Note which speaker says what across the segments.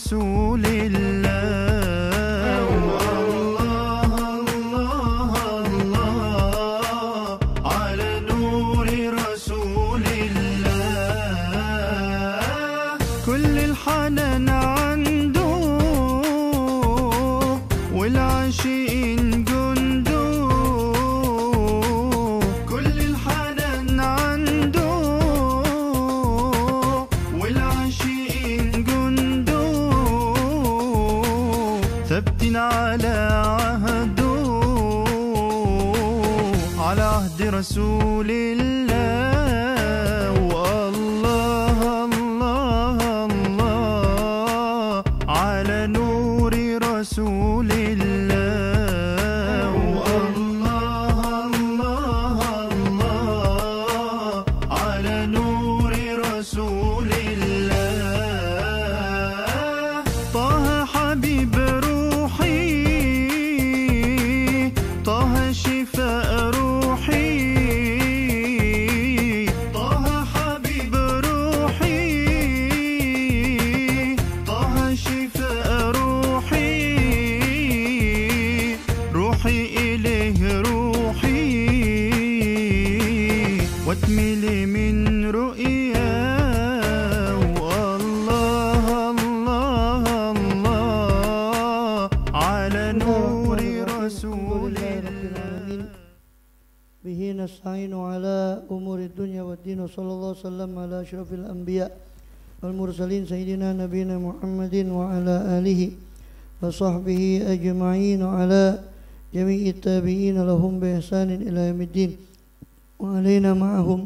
Speaker 1: رسول الله الله الله الله على نور رسول الله كل الحنان عنده والعاشقين جنده كل الحنان عنده والعاشقين جنده ثابتين على عهده على عهد رسول الله والله الله الله على نور رسول الله والله الله الله على نور رسول الله طه حبيب روحي طه شفاء روحي طه حبيب روحي طه شفاء روحي روحي إليه روحي واتملي من رؤياه الله الله الله على نور رسول الله
Speaker 2: به نستعين على أمور الدنيا والدين وصلى الله وسلم على أشرف الأنبياء والمرسلين سيدنا نبينا محمد وعلى آله وصحبه أجمعين وعلى جميع التابعين لهم بإحسان إلى يوم الدين وعلينا معهم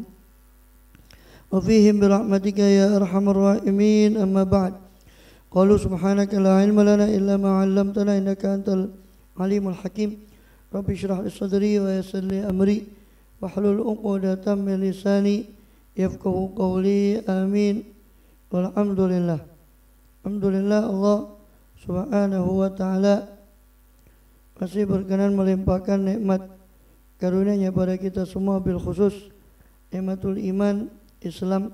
Speaker 2: وفيهم برحمتك يا أرحم الراحمين أما بعد قالوا سبحانك لا علم لنا إلا ما علمتنا إنك أنت العليم الحكيم رب اشرح لي صدري ويسر لي أمري واحلل عقدة من لساني يفقه قولي آمين والحمد لله الحمد لله Allah subhanahu wa ta'ala masih berkenan melimpahkan nikmat karunia-Nya pada kita semua, bil khusus nikmatul iman, Islam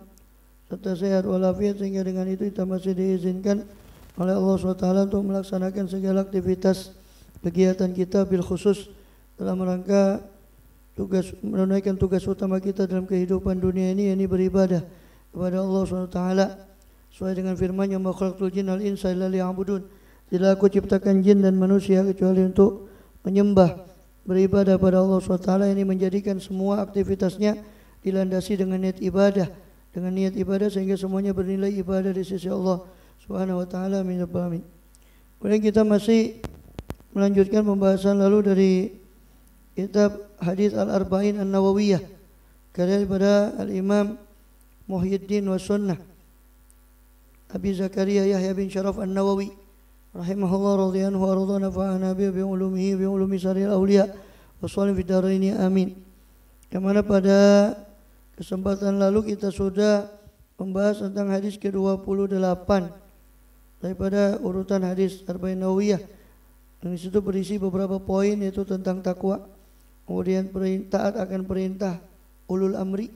Speaker 2: serta sehat walafiat, sehingga dengan itu kita masih diizinkan oleh Allah SWT untuk melaksanakan segala aktivitas kegiatan kita, bil khusus dalam rangka menunaikan tugas utama kita dalam kehidupan dunia ini, yakni beribadah kepada Allah SWT sesuai dengan firman-Nya, ma khalaqtul jinna wal insa illa liya'budun, tidak aku ciptakan jin dan manusia kecuali untuk menyembah, beribadah pada Allah SWT. Ini menjadikan semua aktivitasnya dilandasi dengan niat ibadah, sehingga semuanya bernilai ibadah di sisi Allah Subhanahu wa taala. Amin ya rabbal alamin. Kemudian kita masih melanjutkan pembahasan lalu dari kitab Hadis Al-Arba'in An-Nawawiyah karya daripada Al-Imam Muhyiddin wa Sunnah Abi Zakaria Yahya bin Sharaf An-Nawawi rahimahullah radhiyallahu anhu wa nafa'ana bi ulumihi bi ulumi syarihil auliya wa shalih fid dharaini amin. Kemana pada kesempatan lalu kita sudah membahas tentang hadis ke-28 daripada urutan hadis Arba'in Nawawiyah, yang di situ berisi beberapa poin, yaitu tentang takwa, kemudian taat akan perintah ulul amri,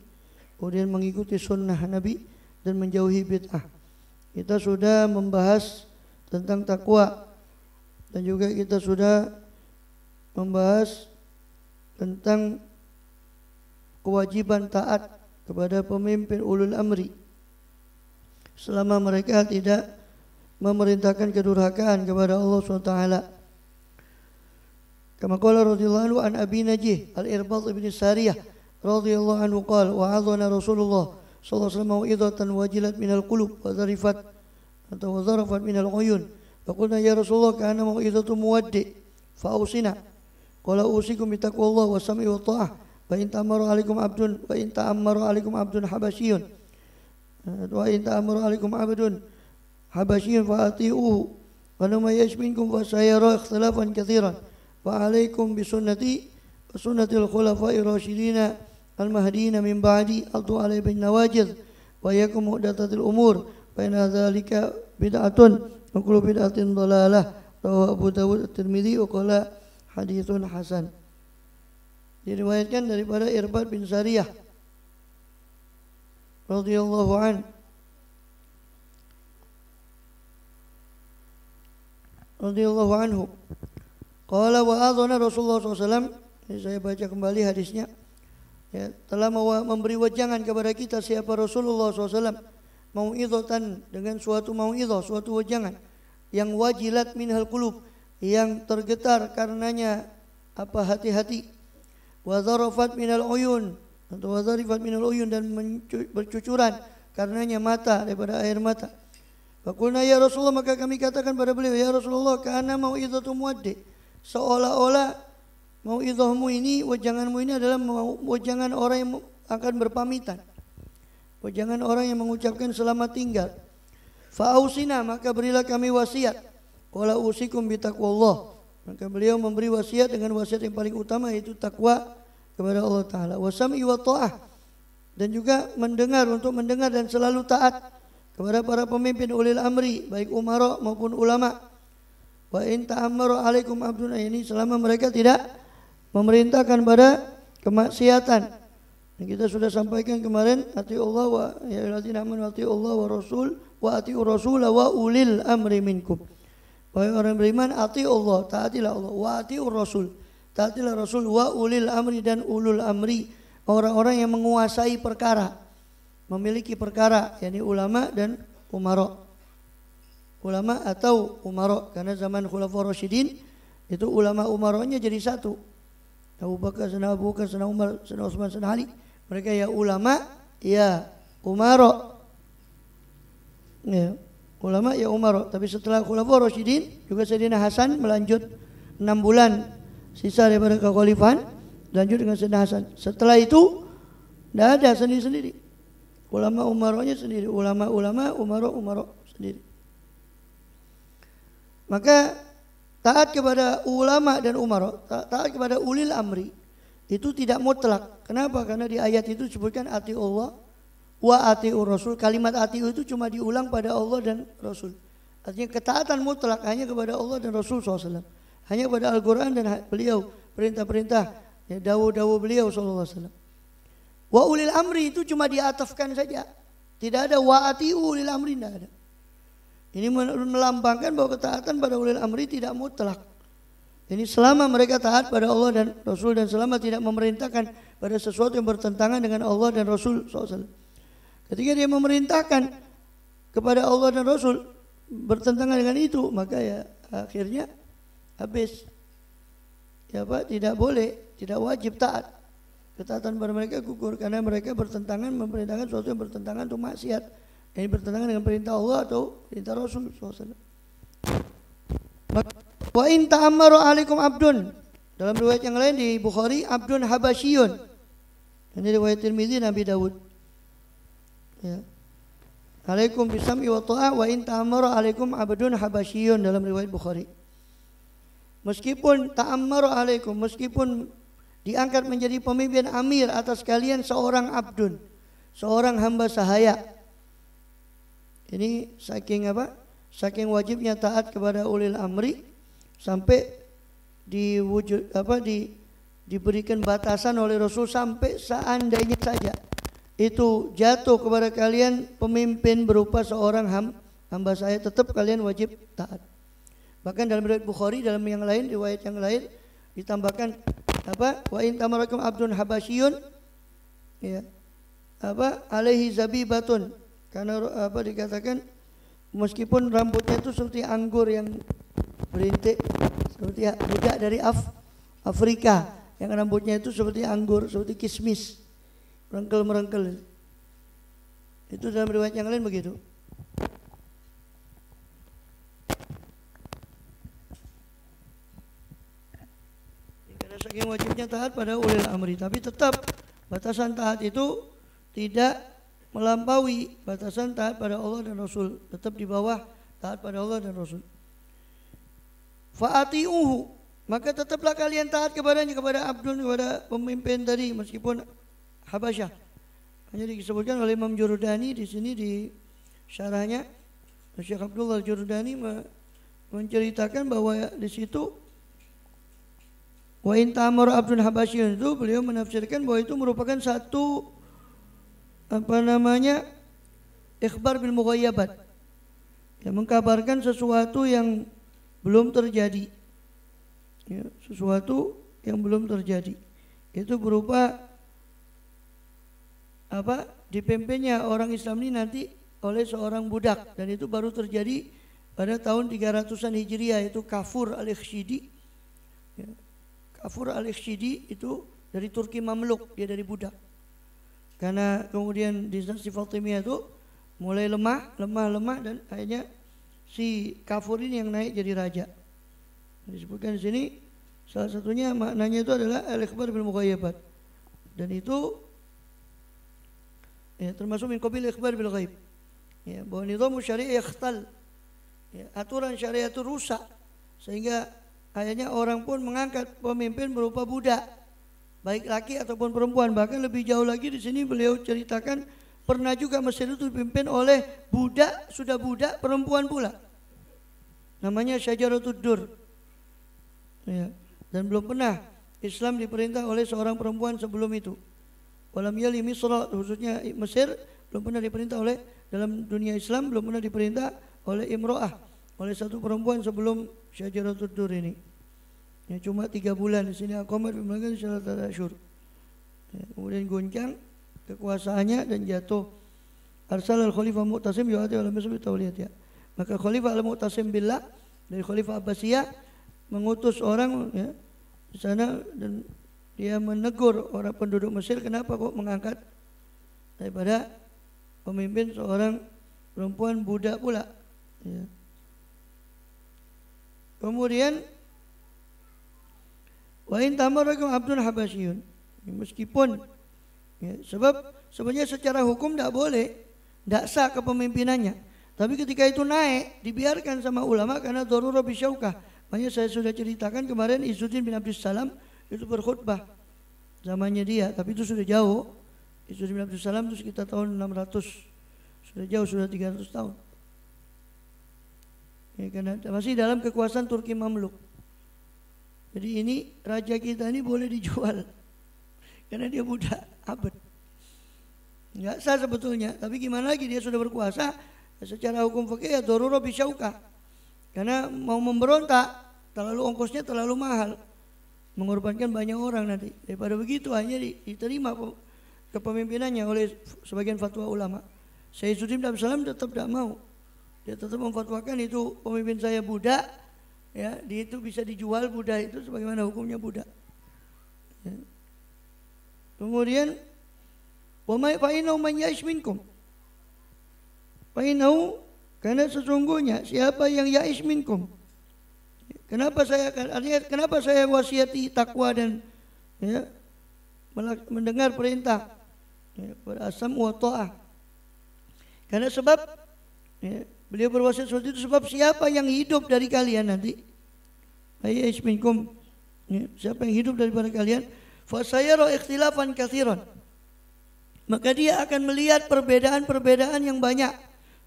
Speaker 2: kemudian mengikuti sunnah Nabi dan menjauhi bid'ah. Kita sudah membahas tentang takwa dan juga kita sudah membahas tentang kewajiban taat kepada pemimpin ulul amri selama mereka tidak memerintahkan kedurhakaan kepada Allah SWT. Kama qala radhiyallahu anhu an Abi Najih Al-Irbad ibn Sariyah radhiyallahu anhu qala wa'adhana Rasulullah sallallahu alaihi wasallam mau'izatan wajilat minal qulub wa zarifat atau zarafat minal uyun. Faqulna ya Rasulullah kana mau'izatu muwaddi fa'usina. Qala usikum bi taqwallah wa sam'i wa ta'ah wa in ta'ammaru 'alaikum 'abdun habasyiyun wa in ta'ammaru 'alaikum 'abdun habasyiyun fa'ati'uhu wa lam yashminkum fa sayara ikhtilafan katsiran wa 'alaikum bi sunnati wa sunnatil khulafa'ir rasyidin al-mahdiyyin min ba'di addu 'alaihi bin nawajidh wa yakum muhdatsatil umur fa inna dzalika bid'atun wa kullu bid'atin dhalalah. Rawahu Abu Dawud At-Tirmidzi wa qala haditsun hasan. Diriwayatkan daripada Irbad bin Sariyah radhiyallahu an. radhiyallahu anhu. Qala wa adzana Rasulullah SAW. Saya baca kembali hadisnya. Ya, telah memberi wejangan kepada kita siapa Rasulullah SAW mau'izatan, dengan suatu mau'izah, suatu wejangan yang wajilat minhal qulub, yang tergetar karenanya apa hati-hati, wa zarafat minal uyun, atau wa zarifat minal uyun, dan bercucuran karenanya mata, daripada air mata. Faqulna ya Rasulullah, maka kami katakan pada beliau, ya Rasulullah, kana mau'izatu muaddi, seolah-olah mau'izahmu ini, wejanganmu ini adalah wejangan orang yang akan berpamitan, wejangan orang yang mengucapkan selamat tinggal. Fa'ausina, maka berilah kami wasiat. Qala usikum bitaqwallah, maka beliau memberi wasiat dengan wasiat yang paling utama, yaitu takwa kepada Allah Ta'ala. Wasam'i wa ta'ah, dan juga mendengar, untuk mendengar dan selalu taat kepada para pemimpin ulil amri, baik umara maupun ulama. Wa in ta'ammaru alaikum abdun, ini selama mereka tidak memerintahkan pada kemaksiatan. Dan kita sudah sampaikan kemarin, ati'u Allah wa ya ayyuhalladzina amanu ati'u Allah wa rasul wa ati'u rasula wa ulil amri minkum. Wahai orang beriman, ati'u Allah, taatilah Allah, wa ati'u rasul, taatilah rasul, wa ulil amri, dan ulul amri, orang-orang yang menguasai perkara, memiliki perkara, yakni ulama dan umara. Ulama atau umara, karena zaman Khulafaur Rasyidin itu ulama umaranya jadi satu. Abu Bakar, Sayyidina Abu Bakar, Sayyidina Umar, Sayyidina Utsman, Sayyidina Ali. Mereka ya ulama, ya umara. Ya, ulama ya umara. Tapi setelah Khulafaur Rasyidin, juga Sayyidina Hasan melanjut 6 bulan sisa daripada kekhalifahan, lanjut dengan Sayyidina Hasan. Setelah itu tidak ada, sendiri-sendiri. Ulama umaranya sendiri, ulama-ulama, umara sendiri. Maka taat kepada ulama dan umara, taat kepada ulil amri, itu tidak mutlak. Kenapa? Karena di ayat itu disebutkan ati Allah wa atiur rasul. Kalimat ati'u itu cuma diulang pada Allah dan Rasul. Artinya ketaatan mutlak hanya kepada Allah dan Rasul SAW. Hanya kepada Al-Quran dan beliau, perintah-perintah, ya, dawuh-dawuh beliau SAW. Wa ulil amri itu cuma diatafkan saja. Tidak ada wa ati'u ulil amri, tidak ada. Ini melambangkan bahwa ketaatan pada ulil amri tidak mutlak. Ini selama mereka taat pada Allah dan Rasul, dan selama tidak memerintahkan pada sesuatu yang bertentangan dengan Allah dan Rasul SAW. Ketika dia memerintahkan kepada Allah dan Rasul bertentangan dengan itu, maka ya akhirnya habis. Ya Pak, tidak boleh, tidak wajib taat. Ketaatan pada mereka gugur karena mereka bertentangan, memerintahkan sesuatu yang bertentangan untuk maksiat. Ini bertentangan dengan perintah Allah atau perintah Rasul SAW. Wa in ta'ammaru alaikum abdun, dalam riwayat yang lain di Bukhari, abdun habasyiyun. Ini riwayat Tirmidzi, Nabi Dawud. Ya. Alaikum bisam'i wa ta'ah wa in ta'ammaru alaikum abdun habasyiyun, dalam riwayat Bukhari. Meskipun ta'ammaru alaikum, meskipun diangkat menjadi pemimpin amir atas kalian seorang abdun, seorang hamba sahaya. Ini saking apa? Saking wajibnya taat kepada ulil amri sampai diberikan batasan oleh Rasul, sampai seandainya saja itu jatuh kepada kalian pemimpin berupa seorang hamba saya, tetap kalian wajib taat. Bahkan dalam riwayat Bukhari, dalam yang lain, riwayat yang lain ditambahkan apa? Wa in tamarakum abdun habasyiyun, ya, apa? Alaihi zabibatun. Karena apa dikatakan, meskipun rambutnya itu seperti anggur yang berintik, seperti budak dari Afrika yang rambutnya itu seperti anggur, seperti kismis, merengkel-merengkel. Itu dalam riwayat yang lain begitu. Karena saking wajibnya taat pada ulil amri, tapi tetap batasan taat itu tidak melampaui batasan taat pada Allah dan Rasul, tetap di bawah taat pada Allah dan Rasul. Fa'ati'uhu, maka tetaplah kalian taat kepadanya, kepada abdun, kepada pemimpin tadi, meskipun Habasyah. Hanya disebutkan oleh Imam Jurdani di sini di syarahnya, Syekh Abdullah Jurdani menceritakan bahwa di situ wa in ta'amara abdun habasyiyun, itu beliau menafsirkan bahwa itu merupakan satu ikhbar bil mughayyabat, yang mengkabarkan sesuatu yang belum terjadi. Ya, sesuatu yang belum terjadi. Itu berupa apa? Dipimpinnya orang Islam ini nanti oleh seorang budak, dan itu baru terjadi pada tahun 300-an Hijriah, itu Kafur al-Ikhshidi. Ya. Kafur al-Ikhshidi itu dari Turki Mamluk, dia dari budak. Karena kemudian dinasti Fatimiyah itu mulai lemah dan akhirnya si Kafur ini yang naik jadi raja. Disebutkan di sini salah satunya maknanya itu adalah al-ikhbar bil mughayyabat. Dan itu ya, termasuk min qabil ikhbar bil ghaib. Ya, bahwa nizam syariah yakhtal. Ya, aturan syariah itu rusak sehingga akhirnya orang pun mengangkat pemimpin berupa budak, baik laki ataupun perempuan. Bahkan lebih jauh lagi di sini beliau ceritakan pernah juga Mesir itu dipimpin oleh budak, sudah budak perempuan pula. Namanya Syajaratud Dur. Ya, dan belum pernah Islam diperintah oleh seorang perempuan sebelum itu. Walam yali Misra, khususnya Mesir, belum pernah diperintah oleh, dalam dunia Islam belum pernah diperintah oleh imro'ah, oleh satu perempuan sebelum Syajaratud Dur ini. Ya, cuma 3 bulan di sini Aqamat bimulakan Syajaratul Asyur. Ya, kemudian goncang kekuasaannya dan jatuh. Arsal al-Khalifah Mu'tasim yu'ati ala misbi tawliyatnya. Maka Khalifah al-Mu'tasim billah dari Khalifah Abbasiyah mengutus orang ya, di sana, dan dia menegur orang penduduk Mesir, kenapa kok mengangkat daripada pemimpin seorang perempuan budak pula. Ya. Kemudian wa in tamarakum abdun habasyun, meskipun ya, sebab sebenarnya secara hukum tidak boleh, tidak sah kepemimpinannya, tapi ketika itu naik dibiarkan sama ulama karena darurah bisyaukah. Makanya saya sudah ceritakan kemarin, Izzuddin bin Abdus Salam itu berkhutbah zamannya dia, tapi itu sudah jauh. Izzuddin bin Abdus Salam itu sekitar tahun 600, sudah jauh, sudah 300 tahun. Ya, karena masih dalam kekuasaan Turki Mamluk. Jadi ini raja kita ini boleh dijual karena dia budak abad. Enggak sah sebetulnya, tapi gimana lagi, dia sudah berkuasa. Secara hukum fikih ya darurah bisyaukah. Karena mau memberontak terlalu ongkosnya terlalu mahal, mengorbankan banyak orang nanti. Daripada begitu hanya diterima kepemimpinannya oleh sebagian fatwa ulama. Syaikhul Islam Salam tetap tidak mau. Dia tetap memfatwakan itu pemimpin saya budak, ya, dia itu bisa dijual budak itu sebagaimana hukumnya budak. Ya. Kemudian wa ma fa'inau man ya'ish minkum. Fa'inau, karena sesungguhnya siapa yang ya'ish minkum. Kenapa saya wasiati takwa dan ya, mendengar perintah ya, berasam wa ta'ah. Karena sebab ya, beliau berwasiat seperti itu sebab siapa yang hidup dari kalian nanti, ya'ish minkum, ya, siapa yang hidup daripada kalian, fa sayara ikhtilafan katsiran, maka dia akan melihat perbedaan-perbedaan yang banyak,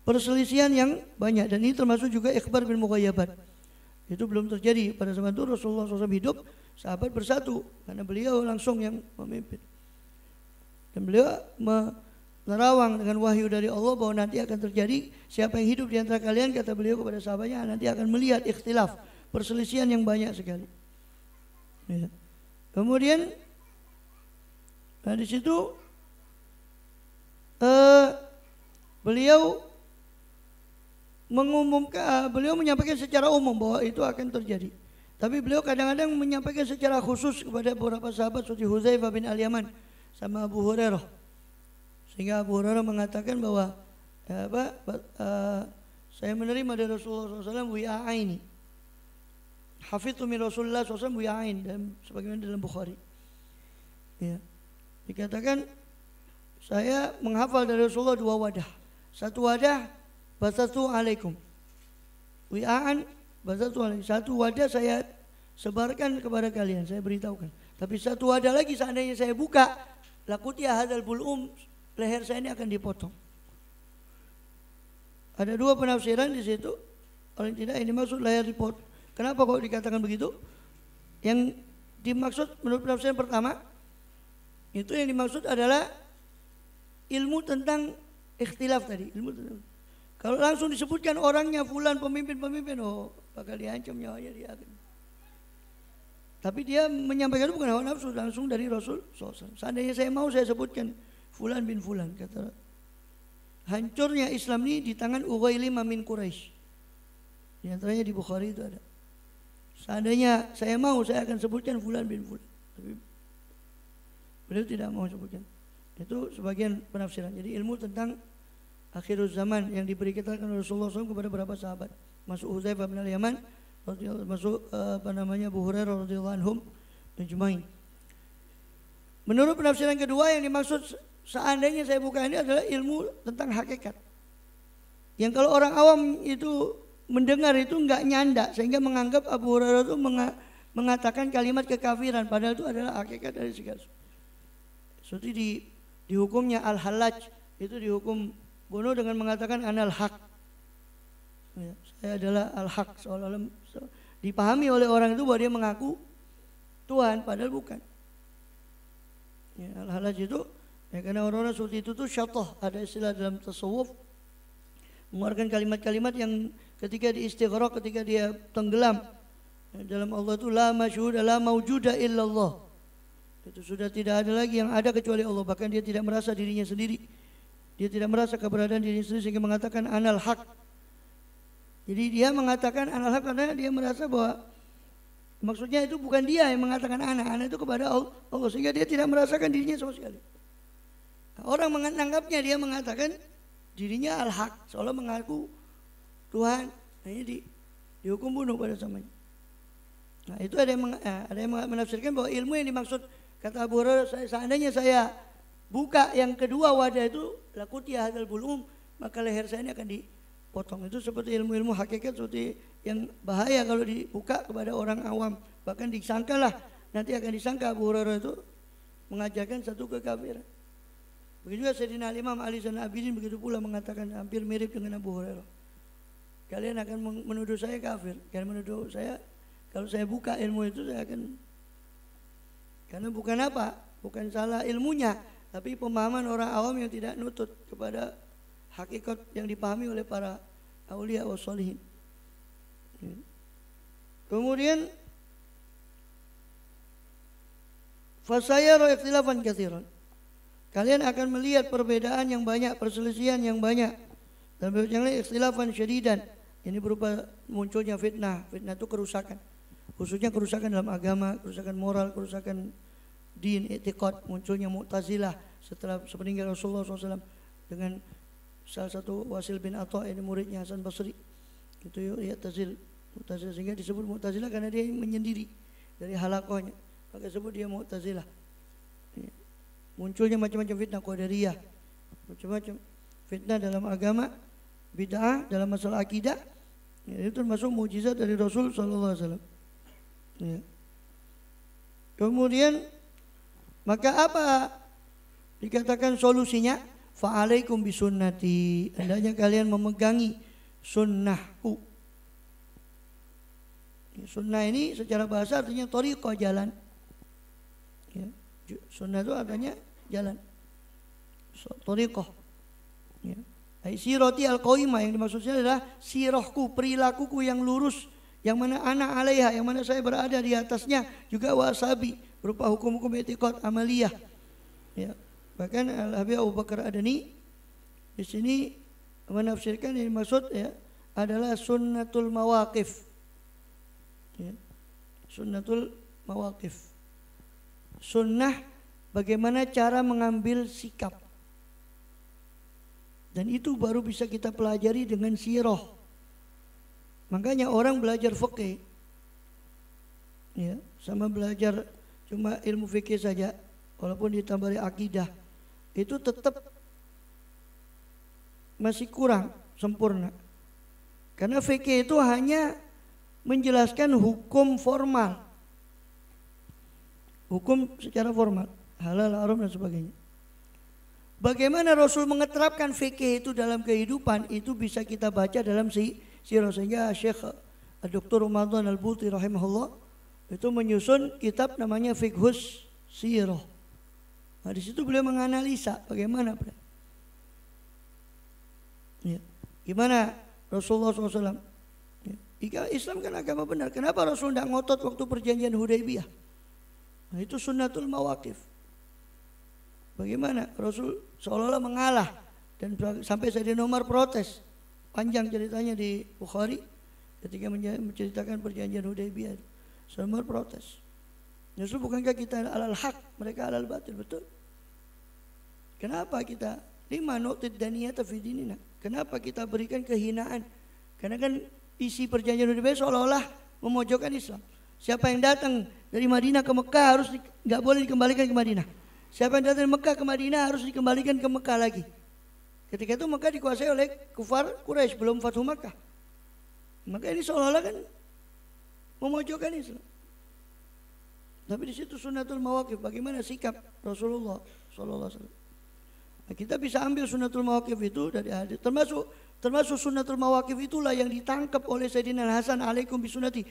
Speaker 2: perselisihan yang banyak, dan ini termasuk juga ikhbar bil mughayyabat. Itu belum terjadi pada zaman itu. Rasulullah SAW hidup, sahabat bersatu karena beliau langsung yang memimpin, dan beliau menerawang dengan wahyu dari Allah bahwa nanti akan terjadi, siapa yang hidup di antara kalian, kata beliau kepada sahabatnya, nanti akan melihat ikhtilaf, perselisihan yang banyak sekali. Ya. Kemudian di situ beliau mengumumkan, beliau menyampaikan secara umum bahwa itu akan terjadi. Tapi beliau kadang-kadang menyampaikan secara khusus kepada beberapa sahabat seperti Hudzaifah bin Al-Yaman sama Abu Hurairah. Sehingga Abu Hurairah mengatakan bahwa saya menerima dari Rasulullah SAW wi'a'aini. Hafidhu min Rasulullah SAW wi'a'ain, dan sebagaimana dalam Bukhari. Ya. Dikatakan saya menghafal dari Rasulullah 2 wadah. Satu wadah basatu alaikum. Wi'a'an basatu alaikum. Satu wadah saya sebarkan kepada kalian, saya beritahukan. Tapi satu wadah lagi seandainya saya buka, lakutia hadzal bulum, leher saya ini akan dipotong. Ada 2 penafsiran di situ. Paling tidak ini maksud leher dipotong. Kenapa kok dikatakan begitu? Yang dimaksud menurut penafsiran pertama, itu yang dimaksud adalah ilmu tentang ikhtilaf tadi. Ilmu tentang. Kalau langsung disebutkan orangnya fulan pemimpin, oh bakal diancam nyawanya dia. Tapi dia menyampaikan itu bukan hawa nafsu, langsung dari Rasul SAW. Seandainya saya mau, saya sebutkan Fulan bin Fulan. Kata, hancurnya Islam ini di tangan Ughailim min Quraisy. Di antaranya di Bukhari itu ada. Seandainya saya mau, saya akan sebutkan Fulan bin Fulan. Tapi beliau tidak mau sebutkan. Itu sebagian penafsiran. Jadi ilmu tentang akhirul zaman yang diberi kita oleh Rasulullah SAW kepada beberapa sahabat. Masuk Hudzaifah bin Al-Yaman, masuk Abu Hurairah radhiyallahu anhum ajmain. Menurut penafsiran kedua yang dimaksud seandainya saya buka ini adalah ilmu tentang hakikat. Yang kalau orang awam itu mendengar itu enggak nyanda sehingga menganggap Abu Hurairah itu mengatakan kalimat kekafiran padahal itu adalah hakikat dari segala sesuatu. Seperti di hukumnya Al-Hallaj itu dihukum bunuh dengan mengatakan anal haq. Ya, saya adalah al-haq, seolah-olah dipahami oleh orang itu bahwa dia mengaku Tuhan padahal bukan. Ya, al-halaj itu ya, karena orang-orang seperti itu tuh syatoh, ada istilah dalam tasawuf mengeluarkan kalimat-kalimat yang ketika diistighraq, ketika dia tenggelam ya, dalam Allah itu la masyhuda la maujuda illallah. Itu sudah tidak ada lagi yang ada kecuali Allah, bahkan dia tidak merasa dirinya sendiri. Dia tidak merasa keberadaan dirinya sendiri sehingga mengatakan anal haq. Jadi dia mengatakan anal haq karena dia merasa bahwa maksudnya itu bukan dia yang mengatakan anak itu kepada Allah sehingga dia tidak merasakan dirinya sama sekali. Nah, orang menganggapnya dia mengatakan dirinya al-haq, seolah mengaku Tuhan. Nah, ini dihukum bunuh pada zamannya. Nah, itu ada yang menafsirkan bahwa ilmu yang dimaksud kata Abu Hurairah, seandainya saya buka yang kedua wadah itu lakutia hadal bulum, maka leher saya ini akan dipotong. Itu seperti ilmu-ilmu hakikat seperti yang bahaya kalau dibuka kepada orang awam. Bahkan disangkalah, nanti akan disangka Abu Hurairah itu mengajarkan satu kekafiran. Begitu juga Sayyidina Imam Ali Zainal Abidin begitu pula mengatakan hampir mirip dengan Abu Hurairah. Kalian akan menuduh saya kafir, kalian menuduh saya kalau saya buka ilmu itu saya akan, karena bukan apa, bukan salah ilmunya, tapi pemahaman orang awam yang tidak nutut kepada hakikat yang dipahami oleh para aulia wa sholihin. Kemudian fasayara ikhtilafan katsiran. Kalian akan melihat perbedaan yang banyak, perselisihan yang banyak. Dan yang lain ikhtilafan syadidan. Ini berupa munculnya fitnah. Fitnah itu kerusakan. Khususnya kerusakan dalam agama, kerusakan moral, kerusakan din, i'tiqad, munculnya Mu'tazilah setelah sepeninggal Rasulullah SAW dengan salah satu Wasil bin Atha, ini muridnya Hasan Basri. Itu ya Mu'tazilah, sehingga disebut Mu'tazilah karena dia menyendiri dari halakohnya, maka disebut dia Mu'tazilah. Munculnya macam-macam fitnah Qadariyah, macam-macam fitnah dalam agama, bid'ah dalam masalah akidah. Ya, itu termasuk mukjizat dari Rasul sallallahu alaihi wasallam. Ya. Kemudian maka apa dikatakan solusinya? Fa'alaikum bisunnati, hendaknya kalian memegangi sunnahku. Sunnah ini secara bahasa artinya thariqah, jalan. Ya. Sunnah itu artinya jalan, thariqah. Ya. Sirati al-qawimah, yang dimaksudnya adalah sirahku, perilakuku yang lurus, yang mana ana alaiha, yang mana saya berada di atasnya, juga wasabi, berupa hukum-hukum i'tiqad amaliyah. Ya. Bahkan Al-Habib Abu Bakar Adani di sini menafsirkan yang dimaksud ya adalah sunnatul mawaqif. Ya. Sunnatul mawaqif. Sunnah bagaimana cara mengambil sikap. Dan itu baru bisa kita pelajari dengan sirah. Makanya orang belajar fikih, ya, sama belajar cuma ilmu fikih saja, walaupun ditambahi akidah, itu tetap masih kurang sempurna. Karena fikih itu hanya menjelaskan hukum formal, hukum secara formal, halal, haram dan sebagainya. Bagaimana Rasul mengeterapkan fikih itu dalam kehidupan, itu bisa kita baca dalam sirah. Sehingga Syekh Dr. Ramadan Al-Buti rahimahullah itu menyusun kitab namanya Fiqhus Sirah. Nah, di situ beliau menganalisa bagaimana ya, gimana Rasulullah SAW ya, Islam kan agama benar. Kenapa Rasul tidak ngotot waktu perjanjian Hudaybiyah? Nah, itu sunnatul mawaqif. Bagaimana Rasul seolah-olah mengalah dan sampai Sayyidina Umar protes. Panjang ceritanya di Bukhari ketika menceritakan perjanjian Hudaybiyah. Sayyidina Umar protes. Rasul, bukankah kita alal haq, mereka alal batil? Betul. Kenapa kita lima nu'tid daniyata fi dinina? Kenapa kita berikan kehinaan? Karena kan isi perjanjian Hudaybiyah seolah-olah memojokkan Islam. Siapa yang datang dari Madinah ke Mekah harus nggak boleh dikembalikan ke Madinah. Siapa yang datang dari Mekah ke Madinah harus dikembalikan ke Mekah lagi. Ketika itu Mekah dikuasai oleh kufar Quraisy belum Fathu Makkah. Maka ini seolah-olah kan memojokkan Islam. Tapi di situ sunnatul mawaqif, bagaimana sikap Rasulullah sallallahu alaihi wasallam. Nah, kita bisa ambil sunnatul mawaqif itu dari hadis. Termasuk sunnatul mawaqif itulah yang ditangkap oleh Sayyidina Hasan, alaikum bisunnati.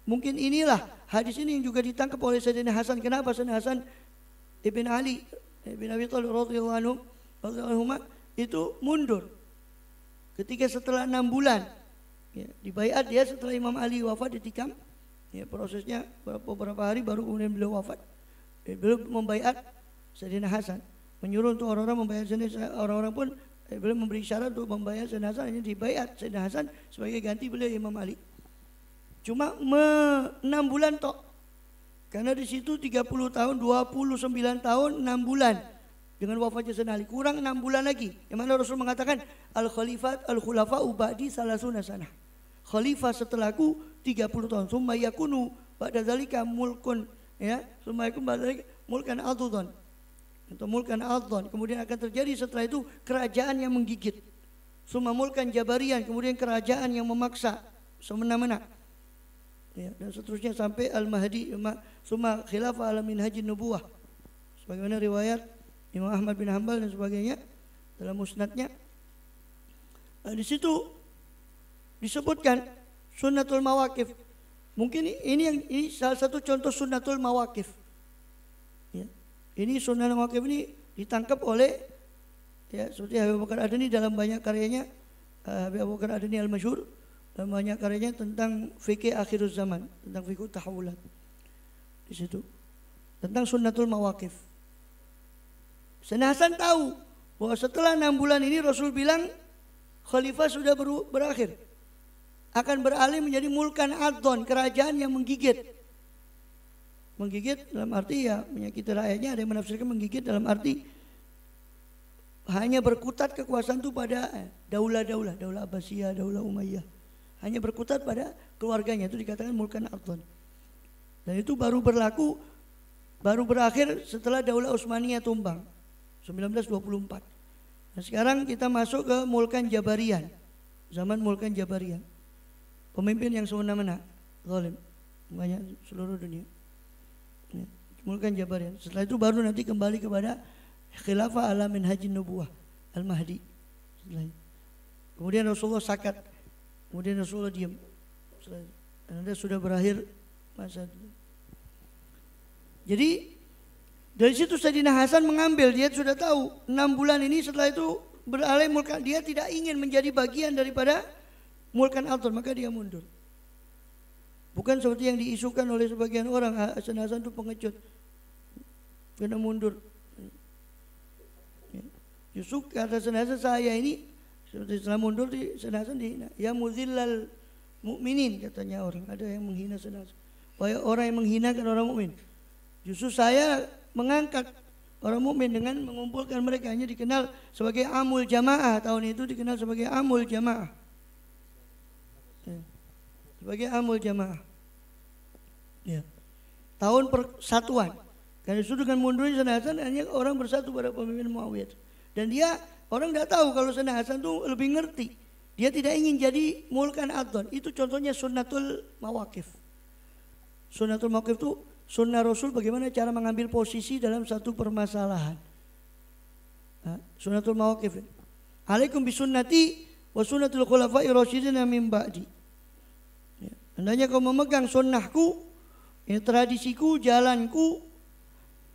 Speaker 2: Mungkin inilah hadis ini yang juga ditangkap oleh Sayyidina Hasan. Kenapa Sayyidina Hasan Ibn Ali Ibn Abi Thalib radhiyallahu anhu itu mundur ketika setelah 6 bulan ya, dibaiat dia setelah Imam Ali wafat ditikam ya, prosesnya beberapa hari baru kemudian beliau wafat. Beliau membaiat Sayyidina Hasan, menyuruh untuk orang-orang membaiat Sayyidina, orang-orang pun beliau memberi syarat untuk membaiat Sayyidina Hasan, hanya dibaiat Sayyidina Hasan sebagai ganti beliau Imam Ali. Cuma 6 bulan tok. Karena di situ 30 tahun, 29 tahun, 6 bulan dengan wafatnya Sayyidina Ali. Kurang 6 bulan lagi. Yang mana Rasul mengatakan al-khulafa ba'di salasuna sanah. Khalifah setelahku 30 tahun. Summa yakunu ba'da zalika mulkun ya, summa yakunu ba'da zalika mulkan adudun. Atau mulkan adudun. Kemudian akan terjadi setelah itu kerajaan yang menggigit. Summa mulkan jabarian, kemudian kerajaan yang memaksa semena-mena. Ya, dan seterusnya sampai Al-Mahdi, summa khilafah ala minhajin nubuwah. Sebagaimana riwayat Imam Ahmad bin Hanbal dan sebagainya dalam musnadnya. Nah, di situ disebutkan sunnatul mawaqif. Mungkin ini salah satu contoh sunnatul mawaqif. Ya. Ini sunnatul mawaqif ini ditangkap oleh ya seperti Habib Abu Bakar Adani dalam banyak karyanya, Habib Abu Bakar Adani al-Masyhur, dan banyak karyanya tentang fikih akhiruz zaman, tentang fikih tahawulat. Di situ tentang sunnatul mawaqif. Sayyidina Hasan tahu bahwa setelah 6 bulan ini Rasul bilang khalifah sudah berakhir, akan beralih menjadi mulkan adon, kerajaan yang menggigit. Menggigit dalam arti ya menyakiti rakyatnya. Ada yang menafsirkan menggigit dalam arti hanya berkutat kekuasaan itu pada daulah Abbasiyah, daulah Umayyah. Hanya berkutat pada keluarganya, itu dikatakan mulkan adon. Dan itu baru berakhir setelah daulah Utsmaniyah tumbang 1924. Nah, sekarang kita masuk ke mulkan Jabarian. Zaman mulkan Jabarian. Pemimpin yang semena-mena, zalim, banyak seluruh dunia. Ya, mulkan Jabarian. Setelah itu baru nanti kembali kepada khilafah ala minhajin nubuwah, Al-Mahdi. Kemudian Rasulullah sakat. Kemudian Rasulullah diam. Anda sudah berakhir masa itu. Jadi dari situ Sayyidina Hasan mengambil, dia sudah tahu 6 bulan ini setelah itu beralih mulkan, dia tidak ingin menjadi bagian daripada mulkan adon, maka dia mundur. Bukan seperti yang diisukan oleh sebagian orang, Sayyidina Hasan itu pengecut karena mundur. Justru kata Sayyidina Hasan, saya ini setelah mundur di Sayyidina Hasan dihina. Ya muzillal mu'minin, katanya orang. Ada yang menghina Sayyidina Hasan. Wahai orang yang menghinakan orang mukmin. Justru saya mengangkat orang mukmin dengan mengumpulkan mereka, hanya dikenal sebagai amul jamaah. Tahun itu dikenal sebagai amul jamaah. Sebagai amul jamaah. Ya. Tahun persatuan. Karena itu dengan mundurnya Sayyidina Hasan hanya orang bersatu pada pemimpin Muawiyah. Dan dia orang tidak tahu kalau Sayyidina Hasan itu lebih ngerti. Dia tidak ingin jadi mulkan adon. Itu contohnya sunnatul mawaqif. Sunnatul mawaqif itu sunnah Rasul bagaimana cara mengambil posisi dalam satu permasalahan. Sunnatul mawaqif. Alaikum bisunnati wa sunnatul khulafa'i rasyidin min ba'di. Ya. Hendaknya kau memegang sunnahku, ya, tradisiku, jalanku.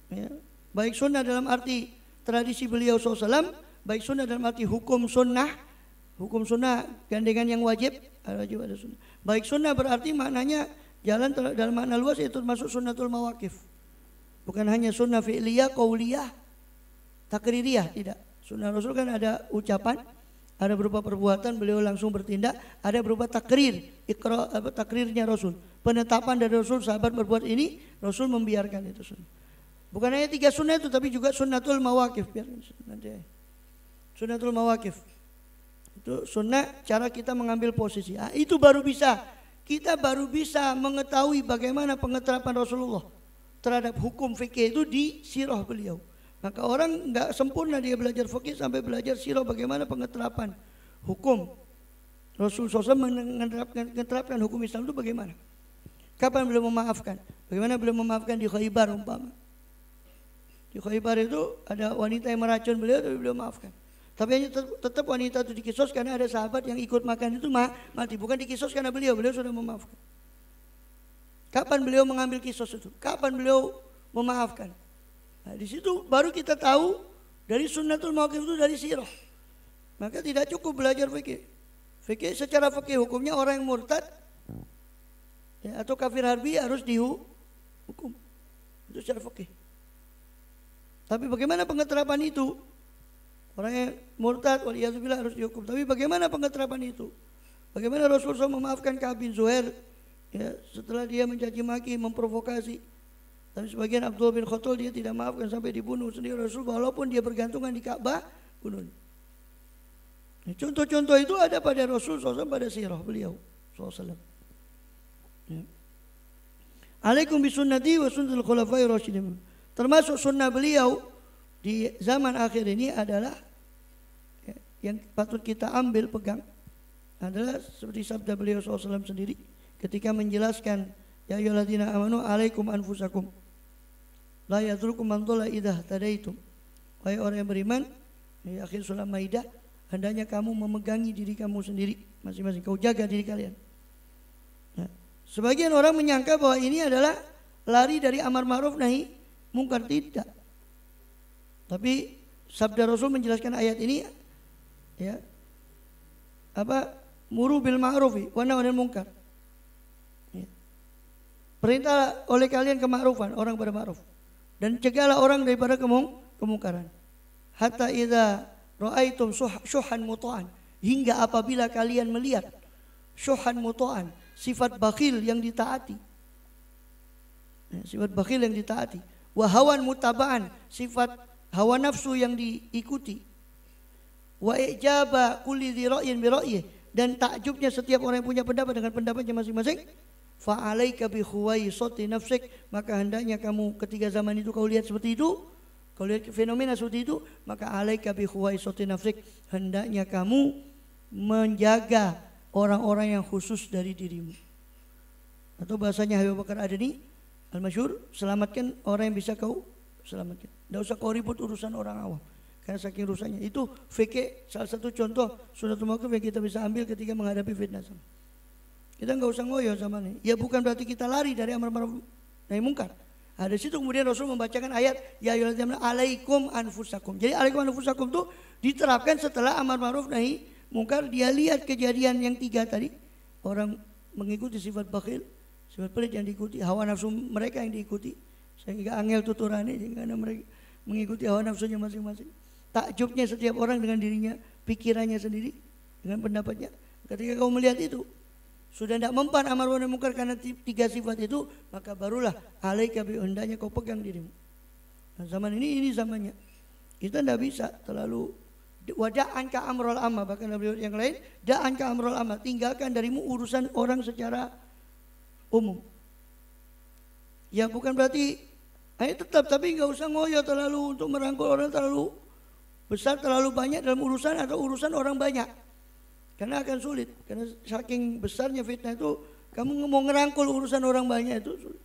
Speaker 2: Ya. Baik sunnah dalam arti tradisi beliau SAW, baik sunnah dalam arti hukum sunnah, Hukum sunnah gandengan yang wajib, ada sunnah. Baik sunnah berarti maknanya jalan dalam makna luas, itu termasuk sunnatul mawaqif. Bukan hanya sunnah fi'liyah, qauliyah, takririyah, tidak. Sunnah Rasul kan ada ucapan, ada berupa perbuatan beliau langsung bertindak, ada berupa takrir, takrirnya Rasul. Penetapan dari Rasul, sahabat berbuat ini, Rasul membiarkan itu sunnah. Bukan hanya 3 sunnah itu, tapi juga sunnatul mawaqif. Sunnatul mawaqif. Itu sunnah cara kita mengambil posisi. Itu baru bisa. Kita baru bisa mengetahui bagaimana pengeterapan Rasulullah terhadap hukum fikih itu di sirah beliau. Maka orang nggak sempurna dia belajar fikih sampai belajar sirah bagaimana pengeterapan hukum. Rasulullah SAW menerapkan hukum Islam itu bagaimana? Kapan beliau memaafkan? Bagaimana beliau memaafkan di Khaybar umpama? Di Khaybar itu ada wanita yang meracun beliau, tapi beliau maafkan. Tapi hanya tetap wanita itu dikisos karena ada sahabat yang ikut makan itu mati. Bukan dikisos karena beliau sudah memaafkan. Kapan beliau mengambil kisos itu? Kapan beliau memaafkan? Nah, di situ baru kita tahu dari sunnatul mawaqif itu dari sirah. Maka tidak cukup belajar fikih. Fikih secara fikih hukumnya orang yang murtad ya, atau kafir harbi harus dihukum. Itu secara fikih. Tapi bagaimana pengeterapan itu? Orang yang murtad waliyadzubillah harus dihukum. Tapi bagaimana pengeterapan itu? Bagaimana Rasulullah memaafkan Ka'ab bin Zuhair ya, setelah dia mencaci maki, memprovokasi. Tapi sebagian Abdullah bin Khattal dia tidak maafkan sampai dibunuh sendiri Rasul, walaupun dia bergantungan di Ka'bah, bunuh. Nah, contoh-contoh itu ada pada Rasul SAW, pada sirah beliau SAW. Ya. Alaikum bisunnati wa sunnatul khulafai rasyidin. Termasuk sunnah beliau di zaman akhir ini adalah ya, yang patut kita ambil pegang adalah seperti sabda beliau SAW sendiri ketika menjelaskan ya ayyuhalladzina amanu alaikum anfusakum la yadrukum man dhalla idza tadaitum. Wahai orang yang beriman, di akhir surah Maidah, hendaknya kamu memegangi diri kamu sendiri masing-masing, kau jaga diri kalian. Nah, sebagian orang menyangka bahwa ini adalah lari dari amar ma'ruf nahi mungkar, tidak. Tapi sabda Rasul menjelaskan ayat ini ya, muru bil ma'rufi wa nahy 'anil munkar. Ya. Perintah oleh kalian kema'rufan, orang pada ma'ruf, dan cegahlah orang daripada kemungkaran. Hatta idza ra'aitum syuhan muta'an, hingga apabila kalian melihat syuhan muta'an, sifat bakhil yang ditaati. Ya, sifat bakhil yang ditaati. Wa hawan mutaba'an, sifat hawa nafsu yang diikuti. Wa ijaba kulli dzi ra'yin bi ra'yihi, dan takjubnya setiap orang yang punya pendapat dengan pendapatnya masing-masing. Fa 'alaika bi khuwaisati nafsik, maka hendaknya kamu ketika zaman itu kau lihat seperti itu, kau lihat fenomena seperti itu, maka 'alaika bi khuwaisati nafsik, hendaknya kamu menjaga orang-orang yang khusus dari dirimu. Atau bahasanya Habib Bakar Adani al-masyhur, selamatkan orang yang bisa kau selamatkan. Tidak usah kau ribut urusan orang awam, karena saking rusaknya. Itu fikih salah satu contoh sunnatul mawaqif yang kita bisa ambil ketika menghadapi fitnah. Kita nggak usah ngoyo sama ini. Ya bukan berarti kita lari dari amar ma'ruf nahi mungkar. Ada situ kemudian Rasul membacakan ayat ya ayyuhalladzina alaikum anfusakum. Jadi alaikum anfusakum itu diterapkan setelah amar ma'ruf nahi mungkar. Dia lihat kejadian yang 3 tadi, orang mengikuti sifat bakhil, sifat pelit yang diikuti, hawa nafsu mereka yang diikuti, sehingga angel tuturane karena mereka mengikuti hawa nafsunya masing-masing. Takjubnya setiap orang dengan dirinya, pikirannya sendiri, dengan pendapatnya. Ketika kau melihat itu, sudah tidak mempan amar ma'ruf nahi mungkar karena 3 sifat itu, maka barulah alaika bi, hendaknya kau pegang dirimu. Nah, zaman ini zamannya. Kita tidak bisa terlalu wada'anka amrul amma, bahkan Nabi yang lain, da'anka amrul amma, tinggalkan darimu urusan orang secara umum. Ya bukan berarti tetap, tapi nggak usah ngoyo terlalu untuk merangkul orang terlalu besar, terlalu banyak dalam urusan atau urusan orang banyak. Karena akan sulit, karena saking besarnya fitnah itu, kamu mau ngerangkul urusan orang banyak itu sulit.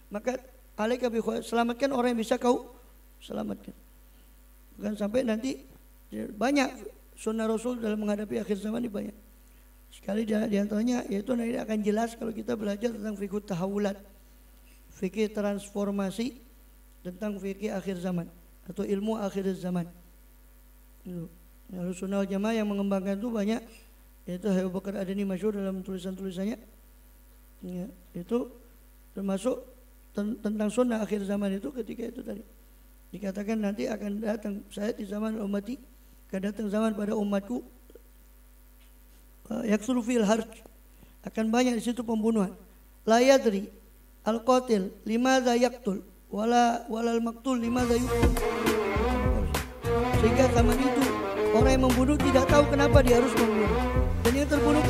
Speaker 2: Maka alaika bi, selamatkan orang yang bisa kau selamatkan. Bukan sampai nanti banyak sunnah Rasul dalam menghadapi akhir zaman ini banyak. Sekali di antaranya yaitu nanti akan jelas kalau kita belajar tentang fikih tahawulat, fikih transformasi, tentang fikih akhir zaman atau ilmu akhir zaman. Ahlussunnah wal Jamaah yang mengembangkan itu banyak, yaitu Abu Bakar Adani masyhur dalam tulisan-tulisannya, ya, itu termasuk tentang sunnah akhir zaman itu ketika itu tadi dikatakan nanti akan datang saya di zaman ummati, akan datang zaman pada umatku yaksuru fil harj, akan banyak di situ pembunuhan, la yadri al qatil limadza yaqtul walal maktul limadza yuqtul, sehingga zaman itu orang yang membunuh tidak tahu kenapa dia harus membunuh, dan yang terbunuh